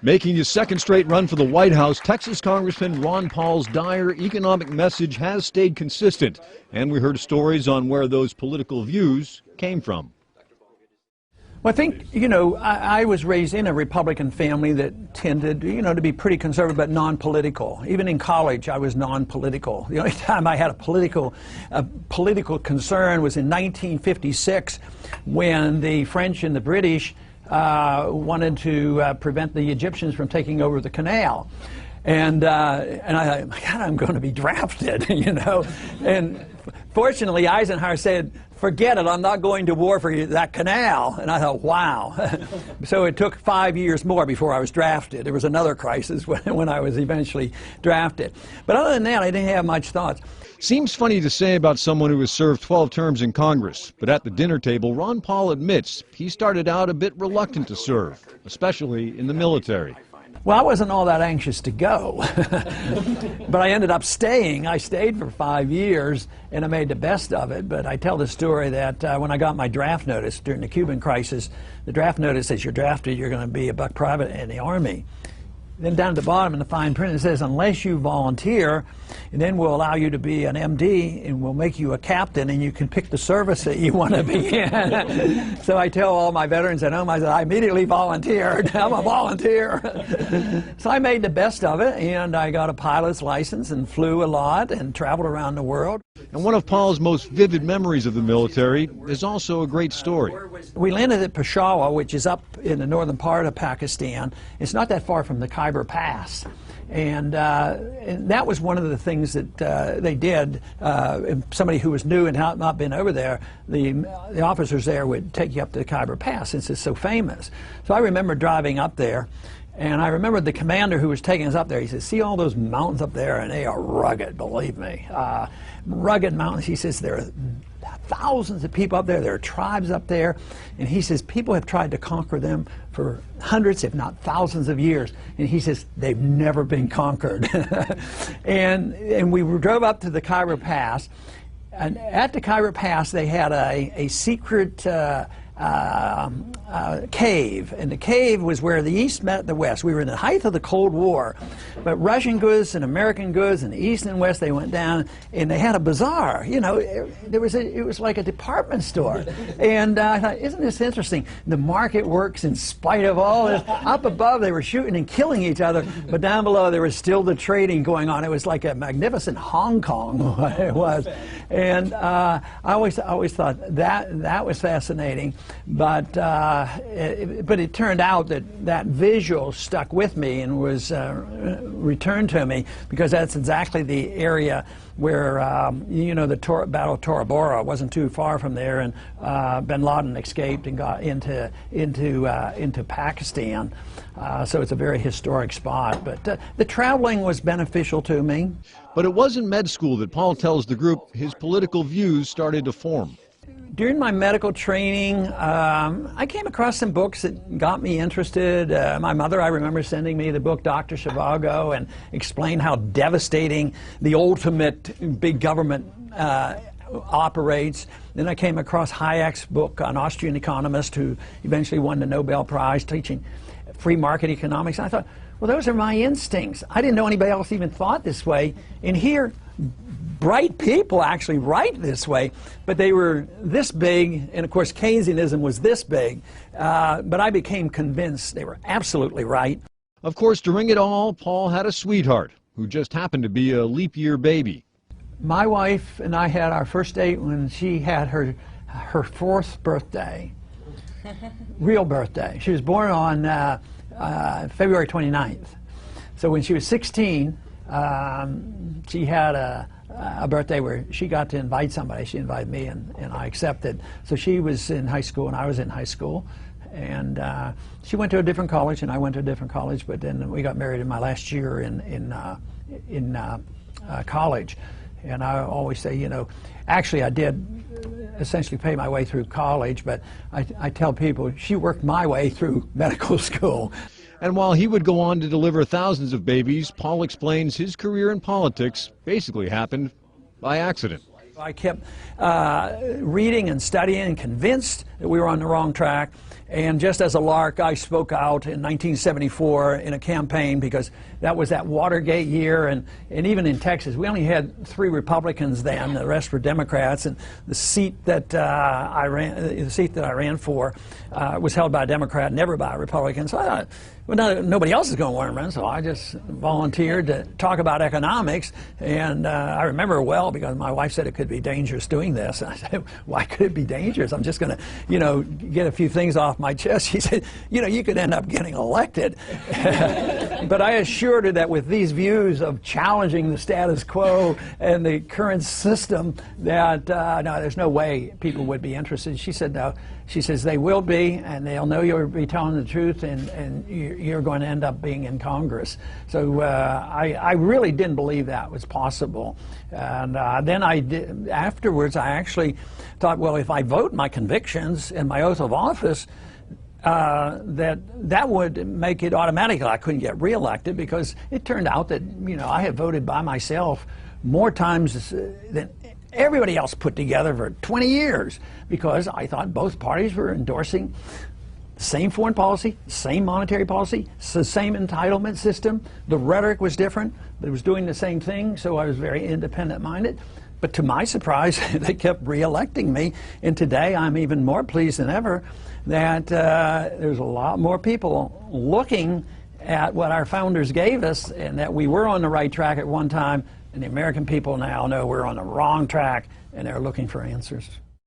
Making his second straight run for the White House, Texas Congressman Ron Paul's dire economic message has stayed consistent. And we heard stories on where those political views came from. Well, I think, I was raised in a Republican family that tended, to be pretty conservative but non-political. Even in college, I was non-political. The only time I had a political concern was in 1956 when the French and the British wanted to prevent the Egyptians from taking over the canal. And I thought, God, I'm going to be drafted, And fortunately, Eisenhower said, forget it, I'm not going to war for that canal. And I thought, wow. So it took 5 years more before I was drafted. There was another crisis when I was eventually drafted. But other than that, I didn't have much thoughts. Seems funny to say about someone who has served 12 terms in Congress, but at the dinner table, Ron Paul admits he started out a bit reluctant to serve, especially in the military. Well, I wasn't all that anxious to go, but I ended up staying. I stayed for 5 years, and I made the best of it. But I tell the story that when I got my draft notice during the Cuban crisis, the draft notice says you're drafted, you're going to be a buck private in the Army. Then down at the bottom in the fine print it says, unless you volunteer, and then we'll allow you to be an MD, and we'll make you a captain, and you can pick the service that you want to be in. So I tell all my veterans at home, I said, I immediately volunteered. I'm a volunteer. So I made the best of it, and I got a pilot's license and flew a lot and traveled around the world. And one of Paul's most vivid memories of the military is also a great story. We landed at Peshawar, which is up in the northern part of Pakistan. It's not that far from the Khyber Pass. And that was one of the things that they did. Somebody who was new and had not been over there, the officers there would take you up to the Khyber Pass since it's so famous. So I remember driving up there, and I remember the commander who was taking us up there, he says, see all those mountains up there? And they are rugged, believe me. Rugged mountains. He says there are thousands of people up there. There are tribes up there. And he says people have tried to conquer them for hundreds, if not thousands of years. And he says they've never been conquered. and we drove up to the Khyber Pass. And at the Khyber Pass, they had a secret cave, and the cave was where the East met the West. We were in the height of the Cold War, but Russian goods and American goods and the East and West, they went down, and they had a bazaar. It was like a department store. And I thought, isn't this interesting? The market works in spite of all this. Up above, they were shooting and killing each other, but down below, there was still the trading going on. It was like a magnificent Hong Kong, what it was. And I always thought that was fascinating. But it turned out that visual stuck with me and was returned to me, because that's exactly the area where the Battle of Tora Bora wasn't too far from there, and Bin Laden escaped and got into Pakistan. So it's a very historic spot. But the traveling was beneficial to me. But it was in med school that Paul tells the group his political views started to form. During my medical training, I came across some books that got me interested. My mother, I remember, sending me the book Dr. Zhivago, and explained how devastating the ultimate big government operates. Then I came across Hayek's book, an Austrian economist who eventually won the Nobel Prize teaching free market economics. And I thought, well, those are my instincts. I didn't know anybody else even thought this way. And here, bright people actually write this way, but they were this big, and of course Keynesianism was this big, but I became convinced they were absolutely right. Of course, during it all, Paul had a sweetheart who just happened to be a leap year baby. My wife and I had our first date when she had her 4th birthday, real birthday. She was born on February 29th. So when she was 16, she had a birthday where she got to invite somebody. She invited me, and I accepted. So she was in high school and I was in high school, and she went to a different college and I went to a different college, but then we got married in my last year in college. And I always say, actually I did essentially pay my way through college, but I tell people she worked my way through medical school. And while he would go on to deliver thousands of babies, Paul explains his career in politics basically happened by accident. I kept reading and studying and convinced that we were on the wrong track. And just as a lark, I spoke out in 1974 in a campaign because that was that Watergate year, and even in Texas, we only had 3 Republicans then. The rest were Democrats, and the seat that I ran for was held by a Democrat, never by a Republican. So I thought, well, nobody else is going to want to run, so I just volunteered to talk about economics. And I remember well because my wife said it could be dangerous doing this. And I said, why could it be dangerous? I'm just going to, get a few things off my chest. She said, you could end up getting elected. But I assured her that with these views of challenging the status quo and the current system, that no, there's no way people would be interested. She said, no. She says, they will be, and they'll know you'll be telling the truth, and you're going to end up being in Congress. So I really didn't believe that was possible. And then afterwards, I actually thought, well, if I vote my convictions and my oath of office, that would make it automatic. I couldn't get reelected, because it turned out that I had voted by myself more times than everybody else put together for 20 years, because I thought both parties were endorsing the same foreign policy, same monetary policy, the same entitlement system. The rhetoric was different, but it was doing the same thing, so I was very independent-minded. But to my surprise, they kept re-electing me, and today I'm even more pleased than ever that there's a lot more people looking at what our founders gave us, and that we were on the right track at one time, and the American people now know we're on the wrong track, and they're looking for answers.